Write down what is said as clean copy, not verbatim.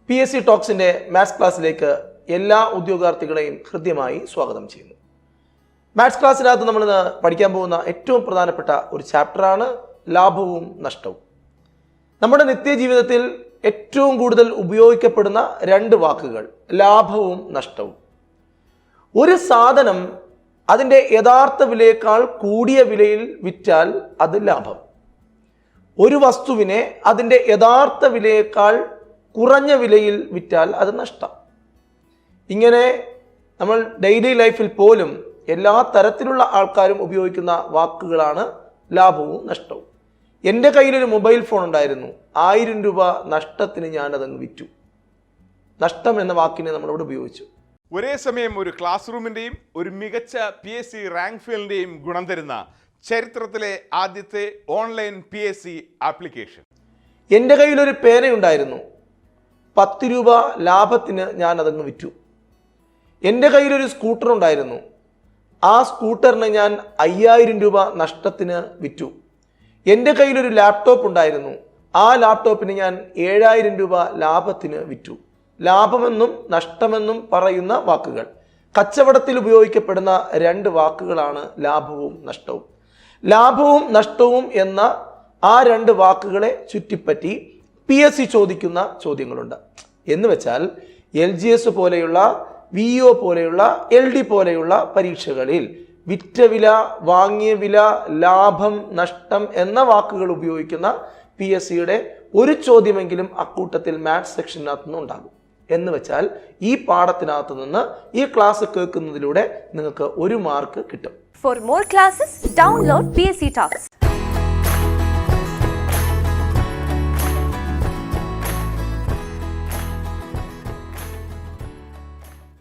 PSC ടോക്സിന്റെ maths ക്ലാസ്സിലേക്ക് എല്ലാ ഉദ്യോഗാർത്ഥികളെയും ഹൃദ്യമായി സ്വാഗതം ചെയ്യുന്നു. മാത്സ് ക്ലാസ്സിനകത്ത് നമ്മൾ ഇന്ന് പഠിക്കാൻ പോകുന്ന ഏറ്റവും പ്രധാനപ്പെട്ട ഒരു ചാപ്റ്ററാണ് ലാഭവും നഷ്ടവും. നമ്മുടെ നിത്യജീവിതത്തിൽ ഏറ്റവും കൂടുതൽ ഉപയോഗിക്കപ്പെടുന്ന രണ്ട് വാക്കുകൾ ലാഭവും നഷ്ടവും. ഒരു സാധനം അതിൻ്റെ യഥാർത്ഥ വിലയേക്കാൾ കൂടിയ വിലയിൽ വിറ്റാൽ അത് ലാഭം. ഒരു വസ്തുവിനെ അതിൻ്റെ യഥാർത്ഥ വിലയേക്കാൾ കുറഞ്ഞ വിലയിൽ വിറ്റാൽ അത് നഷ്ടം. ഇങ്ങനെ നമ്മൾ ഡെയിലി ലൈഫിൽ പോലും എല്ലാ തരത്തിലുള്ള ആൾക്കാരും ഉപയോഗിക്കുന്ന വാക്കുകളാണ് ലാഭവും നഷ്ടവും. എൻ്റെ കയ്യിലൊരു മൊബൈൽ ഫോൺ ഉണ്ടായിരുന്നു, 1000 രൂപ നഷ്ടത്തിന് ഞാനതങ്ങ് വിറ്റു. നഷ്ടം എന്ന വാക്കിനെ നമ്മളിവിടെ ഉപയോഗിച്ചു. ഒരേ സമയം ഒരു ക്ലാസ് റൂമിൻ്റെയും ഒരു മികച്ച PSC റാങ്ക് ഫീൽഡിൻ്റെയും ഗുണം തരുന്ന ചരിത്രത്തിലെ ആദ്യത്തെ ഓൺലൈൻ PSC ആപ്ലിക്കേഷൻ. എൻ്റെ കയ്യിലൊരു പേനയുണ്ടായിരുന്നു, 10 രൂപ ലാഭത്തിന് ഞാൻ അതങ്ങ് വിറ്റു. എൻ്റെ കയ്യിലൊരു സ്കൂട്ടർ ഉണ്ടായിരുന്നു, ആ സ്കൂട്ടറിന് ഞാൻ 5000 രൂപ നഷ്ടത്തിന് വിറ്റു. എൻ്റെ കയ്യിലൊരു ലാപ്ടോപ്പ് ഉണ്ടായിരുന്നു, ആ ലാപ്ടോപ്പിന് ഞാൻ 7000 രൂപ ലാഭത്തിന് വിറ്റു. ലാഭമെന്നും നഷ്ടമെന്നും പറയുന്ന വാക്കുകൾ, കച്ചവടത്തിൽ ഉപയോഗിക്കപ്പെടുന്ന രണ്ട് വാക്കുകളാണ് ലാഭവും നഷ്ടവും. ലാഭവും നഷ്ടവും എന്ന ആ രണ്ട് വാക്കുകളെ ചുറ്റിപ്പറ്റി PSC ചോദിക്കുന്ന ചോദ്യങ്ങളുണ്ട്. എന്ന് വെച്ചാൽ LGS പോലെയുള്ള VO പോലെയുള്ള LD പോലെയുള്ള പരീക്ഷകളിൽ വിറ്റ വില, വാങ്ങിയ വില, ലാഭം, നഷ്ടം എന്ന വാക്കുകൾ ഉപയോഗിക്കുന്ന PSCയുടെ ഒരു ചോദ്യമെങ്കിലും അക്കൂട്ടത്തിൽ മാത്സ് സെക്ഷനകത്ത് നിന്ന് ഉണ്ടാകും. എന്ന് വെച്ചാൽ ഈ പാഠത്തിനകത്ത് നിന്ന് ഈ ക്ലാസ് കേൾക്കുന്നതിലൂടെ നിങ്ങൾക്ക് 1 മാർക്ക് കിട്ടും. For more classes, download PSCtalks.